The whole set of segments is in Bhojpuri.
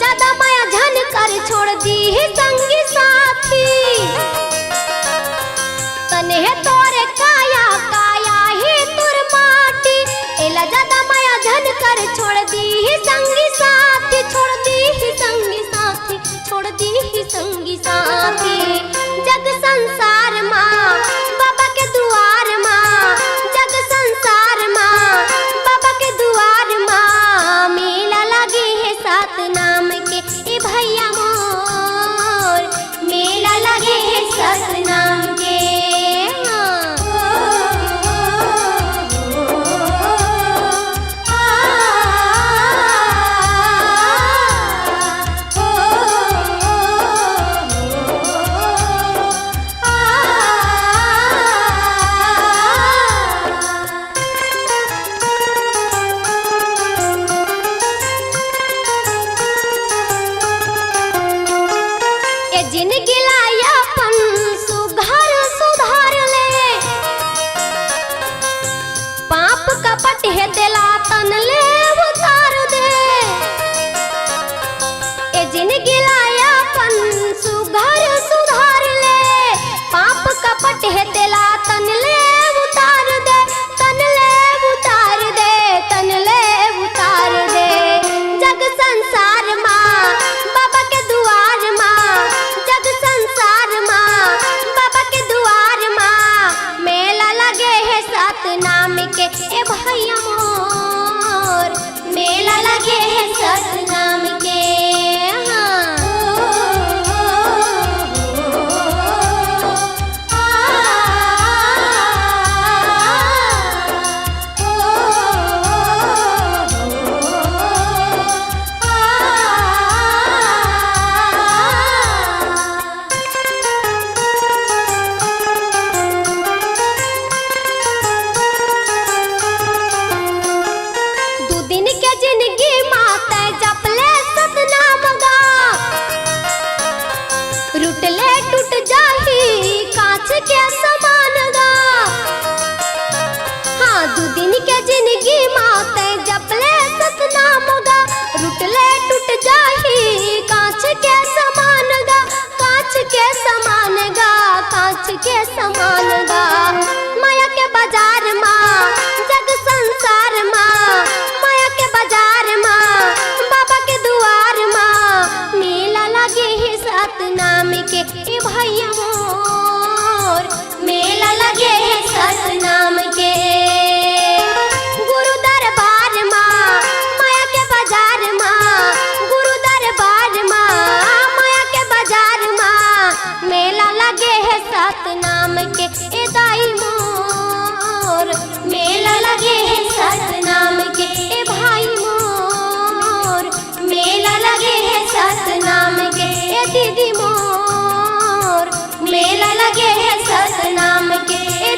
ज्यादा माया झन कर छोड़ दी है संगी साथी। तने तोरे काया काया ही तुर माटी, एला ज्यादा माया झन कर छोड़ दी है संगी साथी, छोड़ दी है संगी साथी, छोड़ दी है संगी साथी। जग संसार माँ बाबा के दुआर माँ, जग संसार माँ बाबा के दुआर माँ, मेला लगे है सात नाम के ए भैया मोर, मेला लगे है सात नाम के। जिनगी लायापन सुधार सुधार ले, पाप कपट है दिला तन ले उतार दे। ए जिनगी लायापन सुधार सुधार ले, पाप कपट है दिला तन ले उतार दे, तन ले उतार दे, तन ले उतार दे। जग संसार माँ बाबा के दुआर माँ, जग संसार माँ बाबा के दुआर माँ, मेला लगे है सात नाम के ए भैया मोर, मेला लगे है सात नाम के। रुटले टूट जाही कांच के समान गा, हाँ दू दिन के जिंदगी माते जपले सतनाम गा। रुटले टूट जाही कांच के समान गा, कांच के समान गा, कांच के समान गा। माया के बाजार माँ जग संसार माँ, माया के बाजार माँ बाबा के दुआर माँ, मेला लगे है सात नाम के ए भैया मोर, मेला लगे है सात नाम के। गुरु दरबार माँ माया के बाजार माँ, गुरु दरबार माँ माया के बाजार माँ, मेला लगे है सात नाम के ए दाई मोर, मेला लगे है सात नाम के ए भाई मोर, मेला लगे है सात नाम के ए दीदी मोर, मेला लगे है सात नाम के ए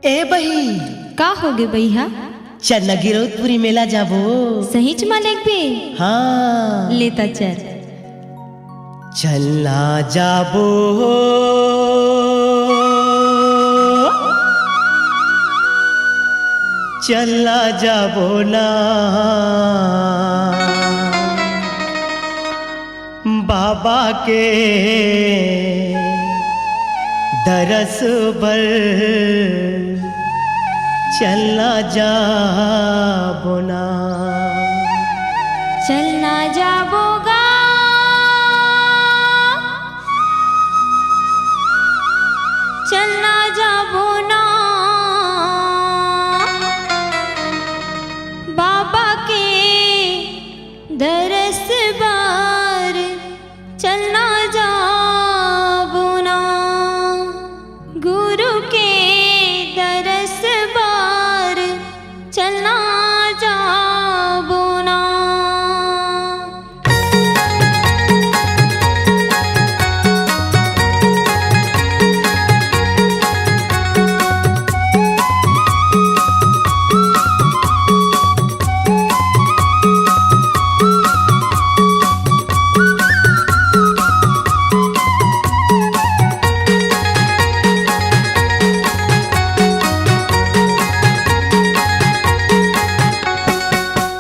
ए बही का होगे भैया? चन्ना गिरौदपुरी मेला जाबो। सही च मालिक भी हाँ लेता चल चलना जाबो चलना जाबो ना बाबा के दरस बर चलना जाबो ना चलना जाबोगा चलना जाबो ना बाबा के दरस बार चलना जाबो ना गुरु के दरस बार चलना जाबो ना।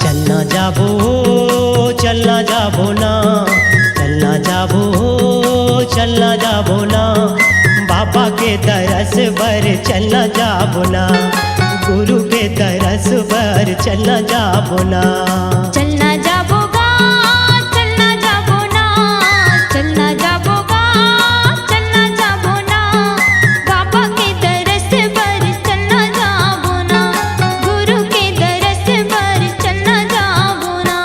चलना जाबो ना चलना जाबो चलना जाबो ना बाबा के दरस बर चलना जाबो ना गुरु के दरस बर चलना जाबो ना चलना जाबोगा चलना जाबो ना चलना जाबोगा चलना जाबो ना बाबा के दरस बर चलना जाबो ना गुरु के दरस बर चलना जाबो ना।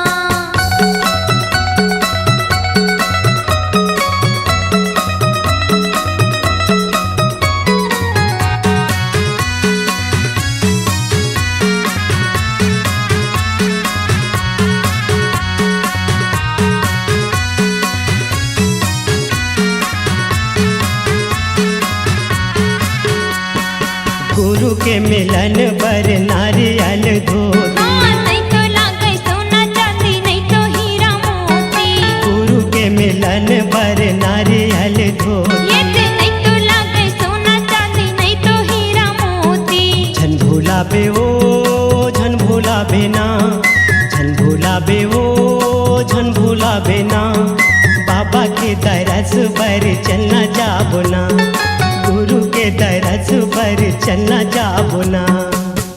गुरु के मिलन बर नारियल धोती नहीं तो लागे सोना चांदी नहीं तो हीरा मोती गुरु के मिलन बर नारियल धोती ये नहीं तो लागे सोना चांदी नहीं तो हीरा मोती झन भूला बे ओ झन भूला बेना झन भूला बे ओ झन भूला बेना बाबा के दरस पर चलना जाबो ना गुरु के दरस पर चलना जाबो ना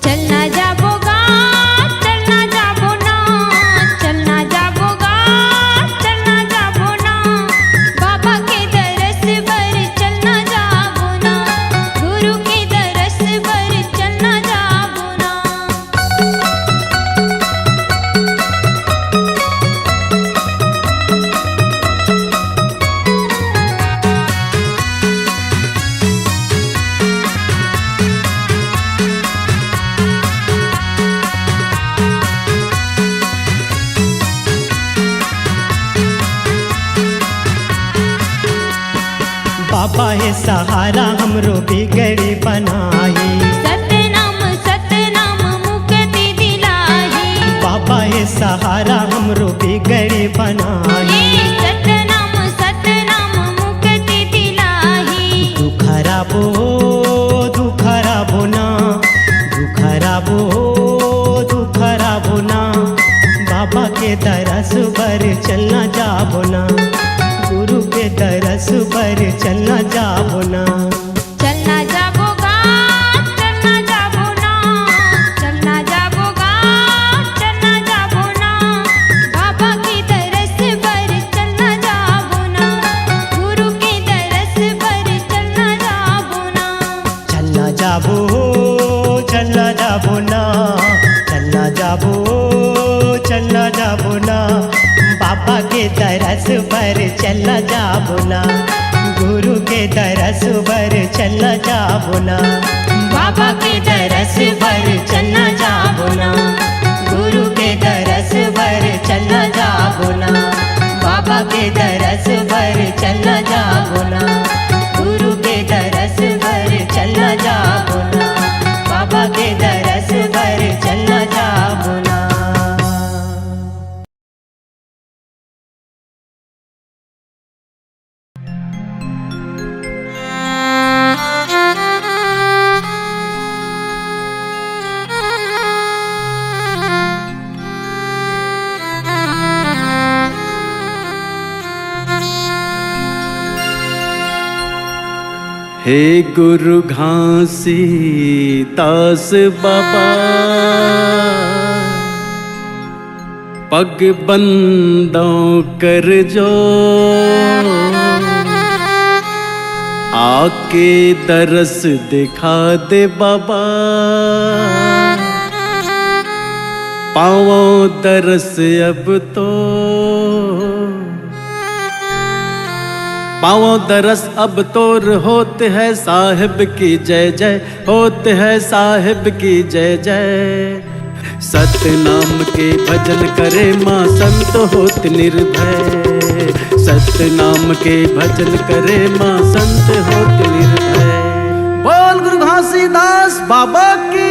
चलना जाबोगा चलना जाबो ना चलना जाबोगा चलना जाबो ना बाबा के दरस पर चलना जाबो ना गुरु के दरस पर चलना जाबो ना। बाबा है सहारा हमरो बिगड़ी बनाई सतनाम मुक्ति दिलाही बाबा है सहारा हमरो बिगड़ी बनाई सतनाम मुक्ति दिलाही दुखराबो दुखराबो ना दुखराबो दुखराबो ना बाबा के दरस बर चलना जाबो ना गुरु के दरस पर चलना जाबो ना चलना जाबोगा चलना जाबो ना चलना जाबोगा चलना जाबो ना बाबा के दरस पर चलना जाबो ना गुरु के दरस पर चलना जाबो ना। चलना जाबो चलना जाबो ना चलना जाबो चलना जाबो ना बाबा के दरस पर चलना जाबो ना गुरु के दरस पर चलना जाबो ना बाबा के दरस पर चलना जाबो ना गुरु के दरस पर चलना जाबो ना बाबा के दरस पर चलना जाबो ना गुरु के दरस पर चलना जाबो ना। हे गुरु घासी दास बाबा, पग बंदों कर जो आके दरस दिखा दे बाबा। पावों दरस अब तो, पावों दरस अब तोर होते है साहिब की जय जय, होते है साहिब की जय जय। सतनाम के भजन करे माँ संत होत निर्भय, सतनाम के भजन करे माँ संत होत निर्भय। बोल गुरु घासीदास बाबा की।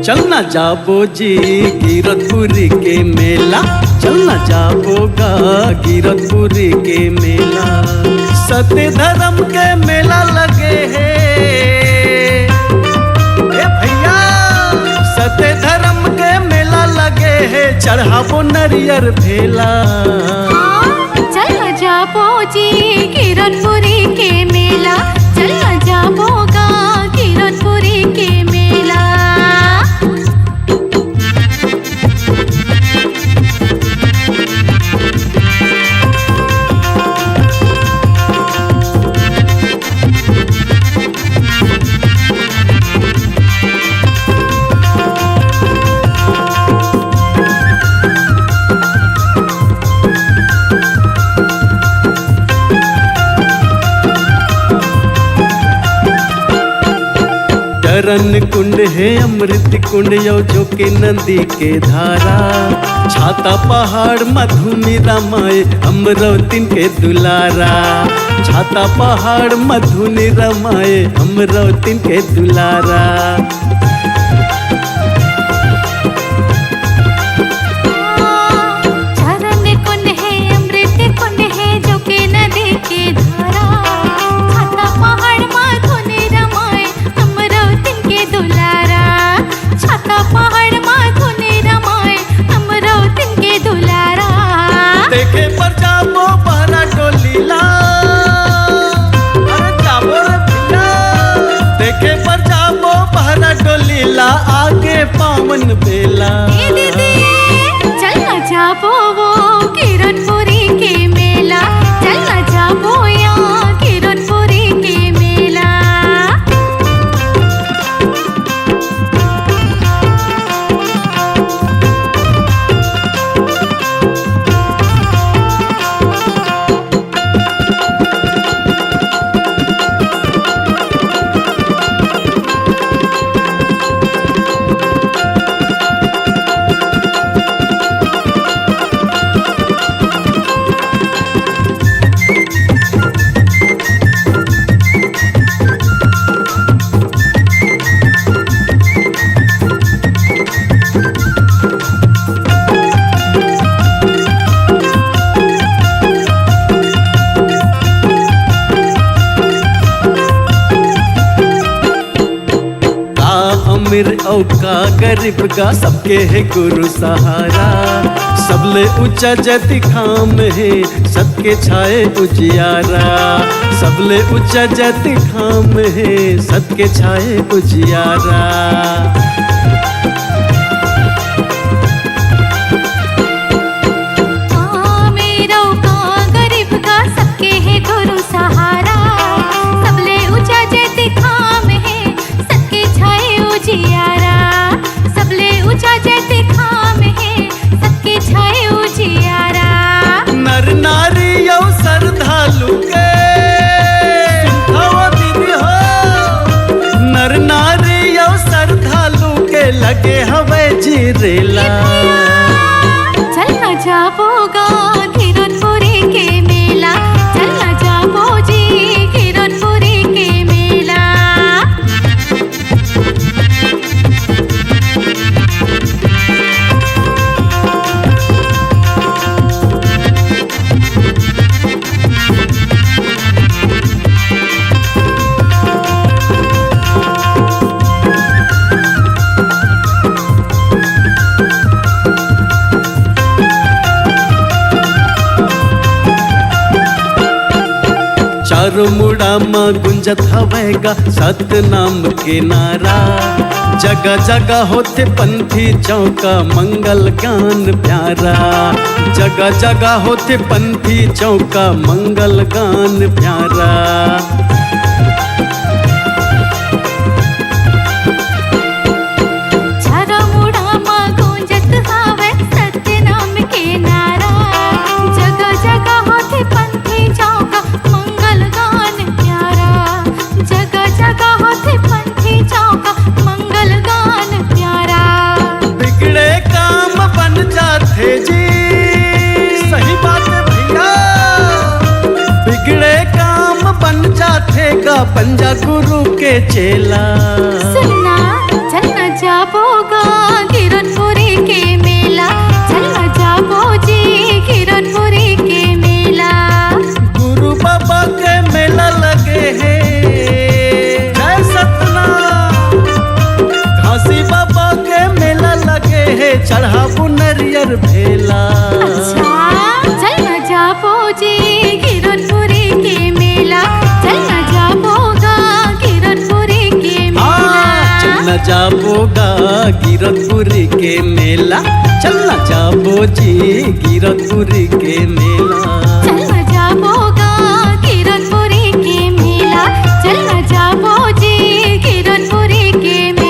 चलना जाबो जी कीरतपुरी के मेला, चलना जाबोगा कीरतपुरी के मेला। सत्य धर्म के मेला लगे है ए भैया, सत्य धर्म के मेला लगे है। चढ़ाबो नरियर भेला, चलना जाबो जी कीरतपुरी के मेला, चलना जाबोगा कीरतपुरी के मेला। चरण कुंड है अमृत कुंड यो जो के नदी के धारा। छाता पहाड़ मधुमी रमाए अमरवतीन के दुलारा, छाता पहाड़ मधुनी रमाए अमरवतीन के दुलारा। चरण कुंड है अमृत कुंड है जो के नदी के धारा। छाता पहाड़ मधुनी रमाए अमरवतीन के दुलारा, छाता पहाड़ मधुनी रमाए अमरवतीन के दुलारा। देखे पर जाबो बहरा डोलीला, अरे जाबो रे भैया। देखे पर जाबो बहरा डोलीला, आगे पावन बेला। दीदी चलना जाबो वो कीरतपुरी के मेला, चलना जाबो यहाँ कीरतपुरी के मेला। अमीर औका गरीब का सबके है गुरु सहारा। सबले ऊंचा जति खाम है सबके छाए उजियारा, सबले ऊंचा जति खाम है सबके छाए उजियारा। नर नारी यौ श्रद्धालु के है जीरेला। चलना जाबोगा गिरधपुरी के मेला, चलना जाबो जी गिरधपुरी के मेला। चारों मुड़ा माँ गुंजत हवेगा सतनाम के नारा। जगह जगह होते पंथी चौका मंगल गान प्यारा। जगह जगह होते पंथी चौका मंगल गान प्यारा। चारों मुड़ा माँ गुंजत हवे सतनाम के नारा। जगह जगह होते पंथी चौका मंगल गान प्यारा। जगह जगह होते पंथी चौका मंगल गान प्यारा। बिगड़े काम बन जाते जी, सही बात है भैया। बिगड़े काम बन जाते गा पंजा गुरु के चेला। सुनना चलना जाबोगा गिरधपुरी के मेला, चलना जाबो जी गिरधपुरी के मेला। गुरु बाबा के मेला लगे है जय सतनाम। घासी बाबा के मेला लगे है चढ़ाबू नरियर भेला। अच्छा चलना जाबो जी गिरधपुरी के मेला, चलना जाबोगा गिरधपुरी के मेला। चलना जाबोगा गिरधपुरी के मेला। चलना जाबो जी गिरधपुरी के मेला। चलना जाबोगा गिरधपुरी के मेला, चलना जाबो जी गिरधपुरी के मेला।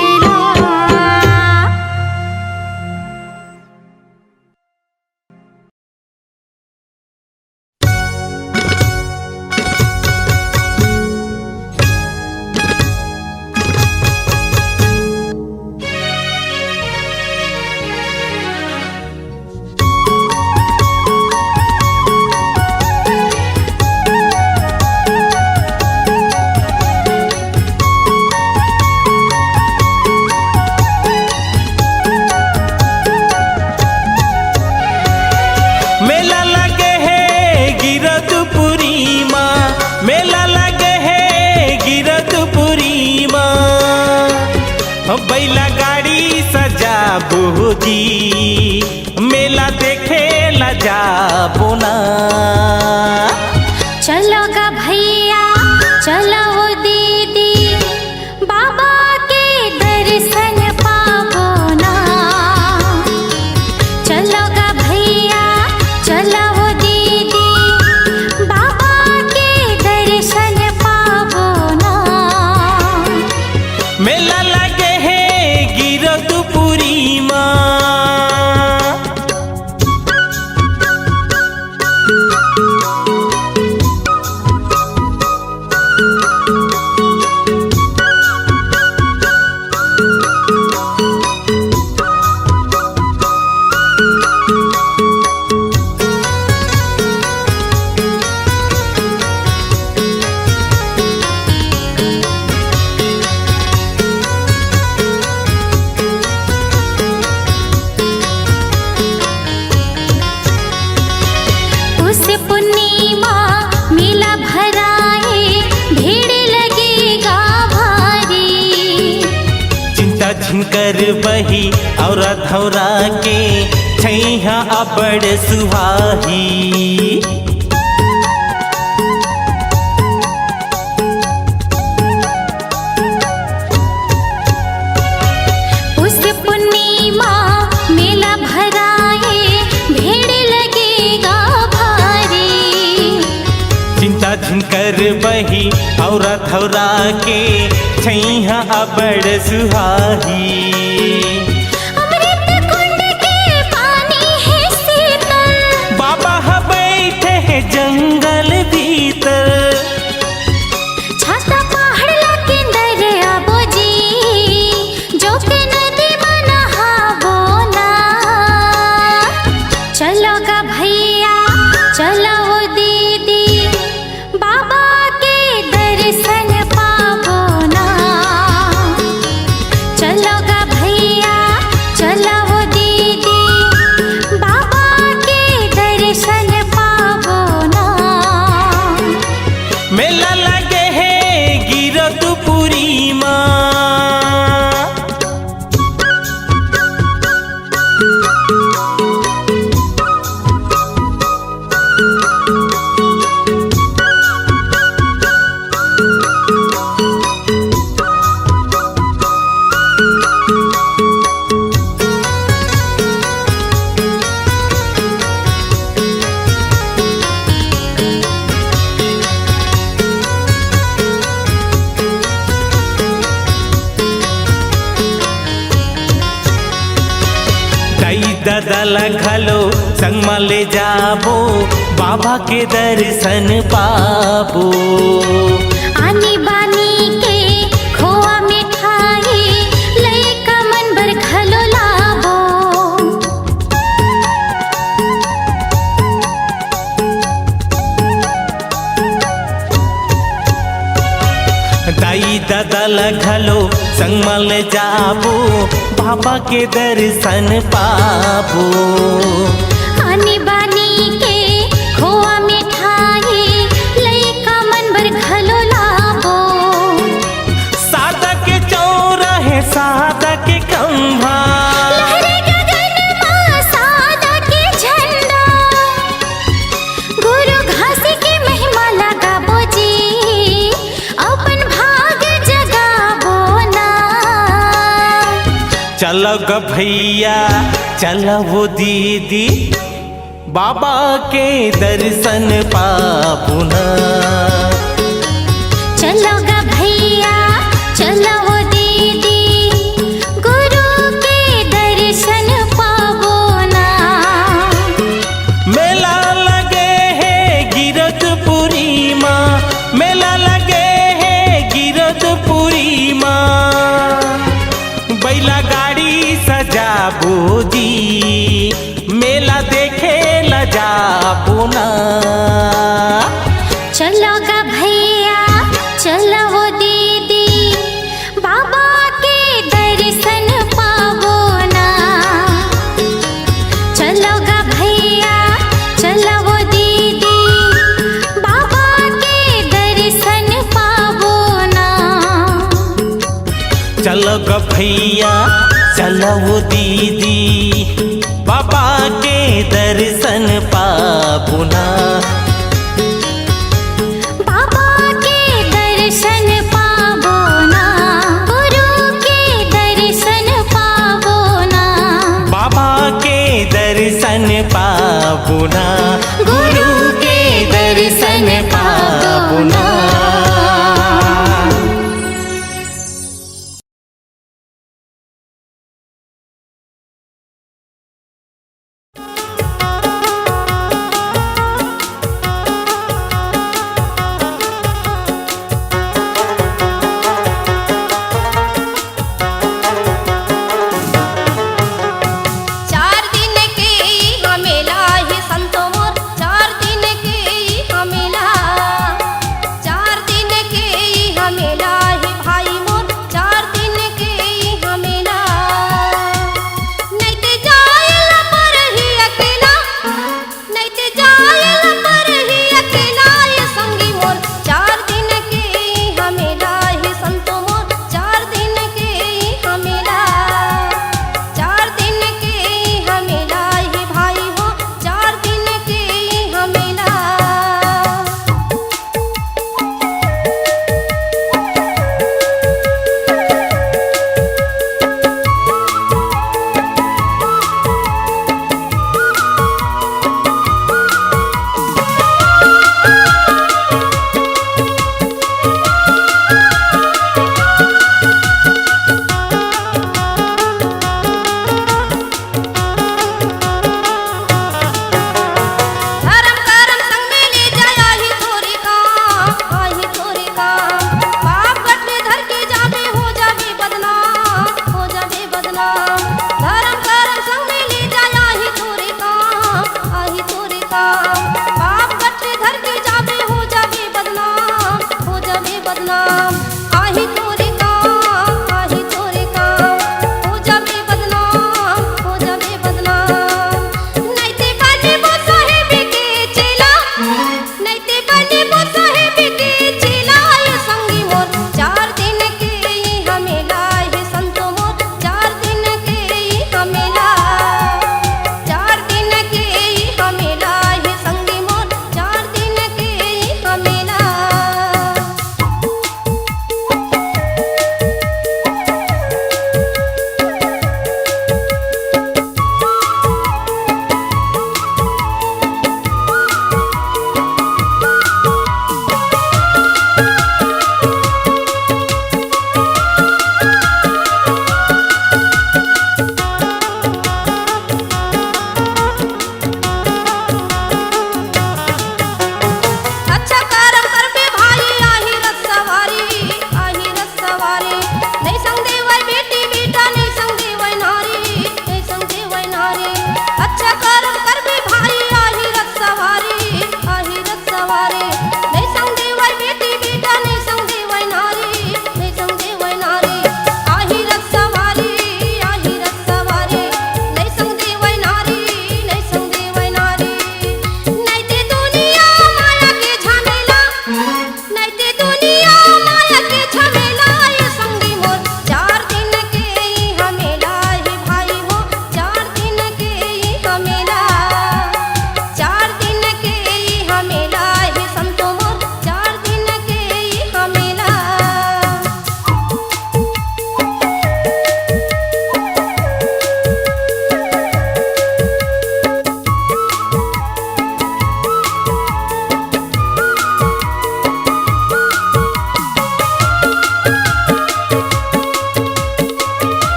मेला लगे है गिरधपुरी माँ, मेला लगे है गिरधपुरी माँ। बैला गाड़ी सजाबो जी, मेला देखे ला जाबो ना। चलोगा भैया चलो दीदी, बाबा के दर्शन पाबो ना। चलोगा भैया चलो दीदी, बाबा के दर्शन पाबो ना। मेला लगे है गिरधपुरी माँ। उस पूर्णिमा मेला भराए, भीड़ लगेगा भारी। चिंता झिनकर बही और थौरा के छैहा अबड़ सुहाही। उस पूर्णिमा मेला भराए, भीड़ लगेगा भारी। चिंता झिनकर बही और थौरा के छैहा अबड़ सुहाही। अमृत कुंड के पानी है शीतल, बाबा ह बैठे हैं जंगल भीतर। छाता पहाड़ लगे दरिया बोजी, जो के नदी में नहाबो दादा घलो संग में ले जाबो बाबा के दर्शन पाबो। आनी बानी के खोआ मिठाई लइका मन बर घलो लाबो। दाई दादा घलो संग में ले जाबो बाबा के दर्शन पाबो। आनी बानी के खोआ मिठाई लइका मन बर घलो लाबो। सादा के चौराहे सादा के खंभा लहरे गगन में सादा के झंडा। गुरु घास की महिमा लगाबो जी अपन भाग जगाबो ना। चलो ग भैया चलो वो दीदी बाबा के दर्शन पाबो ना। चलो गा भैया चलो वो दीदी गुरु के दर्शन पाबो ना। मेला लगे है गिरधपुरी माँ, मेला लगे है गिरधपुरी माँ। बैला गाड़ी सजाबो जी मेला देखे ला जाबो ना। चलो गा भैया चलो वो दीदी बाबा के दर्शन पाबो ना। चलो गा भैया चलो वो दीदी बाबा के दर्शन पाबो ना। चलो ग भैया चलो वो दीदी बाबा के दर्शन पाबो ना। बाबा के दर्शन पाबो ना। गुरु के दर्शन पाबो ना। बाबा के दर्शन पाबो ना। गुरु के दर्शन पाबो ना। चार दिन के यहाँ मेला है संतो मोर, 4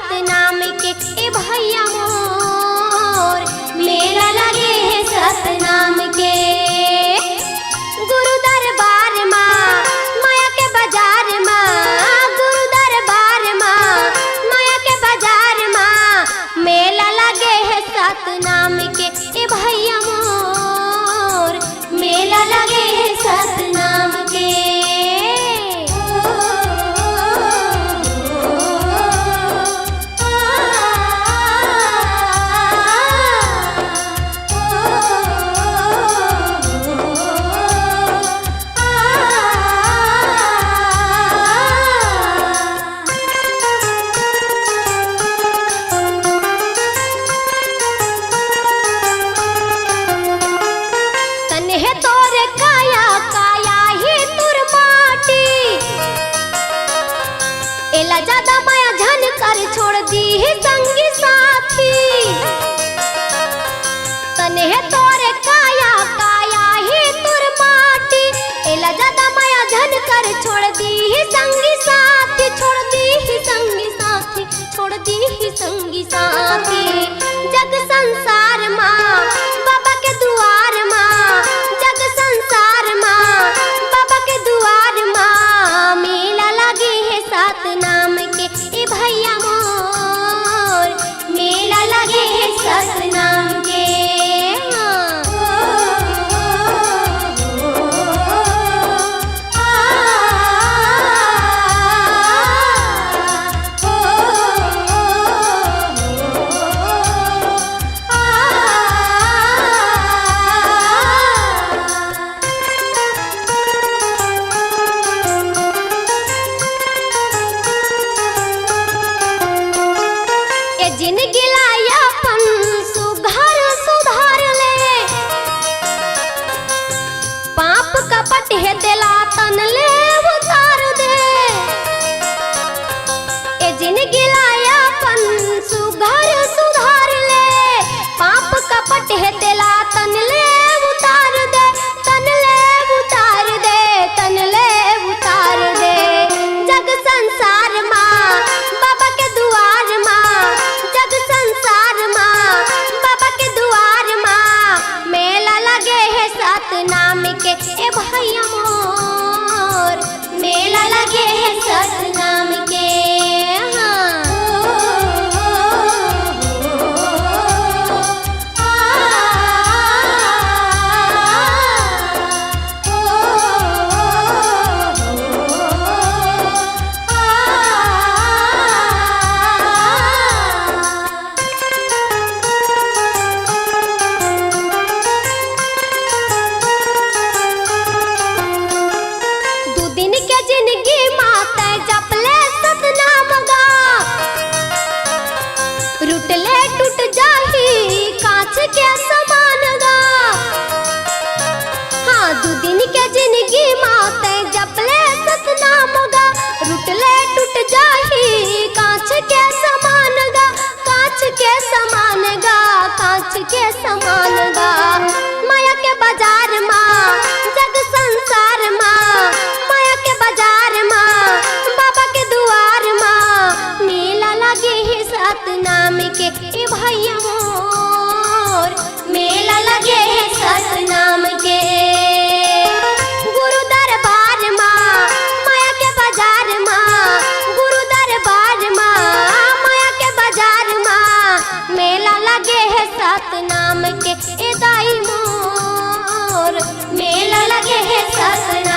सतनाम के ए भैया मोर मेला लगे है सतनाम के। गुरु दरबार माँ माया के बाजार माँ, गुरु दरबार माँ माया के बाजार माँ मेला लगे है सतनाम के ए भैया मोर मेला लगे है सतनाम के। तन्हे तोरे काया काया ही तुर माटी, एला ज्यादा माया झन कर छोड़ दी है संगी साथी। तन्हे तोरे काया काया ही तुर माटी, एला ज्यादा माया झन कर छोड़ दी है संगी साथी, छोड़ दी है संगी साथी, छोड़ दी है संगी साथी। जग संसार माँ बाबा के दुआर माँ, जग संसार माँ बाबा के दुआर माँ मेला लगी है सतनाम के ए भैया मोर मेला लगे है सतनाम के। ए जिंदगी लाया अपन सुधार सुधार ले, पाप कपट है दिला तन ले उतार दे। ए जिंदगी लाया अपन सुधार सुधार ले, पाप कपट है दिला तन ले उतार दे, तन ले उतार दे, तन ले उतार दे। जग संसार माँ बाबा के दुआर माँ, जग संसार माँ बाबा के दुआर माँ मेला लगे है सतनाम के ए भैया मोर मेला लगे है सतनाम के। दू दिन के जिंदगी माते जपले सतनाम गा, रुटले टूट जाही कांच के समान गा। हाँ दू दिन के जिंदगी माते जपले सतनाम गा, रुटले टूट जाही कांच के समान गा, कांच के समान गा, कांच के समान गा। माया के बाजार माँ जग संसार माँ, माया के बाजार माँ बाबा के दुआर माँ मेला लगे है सतनाम के ए भैया मोर मेला लगे है सतनाम के। गुरु दरबार माँ माया के बाजार माँ, गुरु दरबार माँ माया के बाजार माँ मेला लगे है सतनाम के ए दाई मोर मेला लगे है सतनाम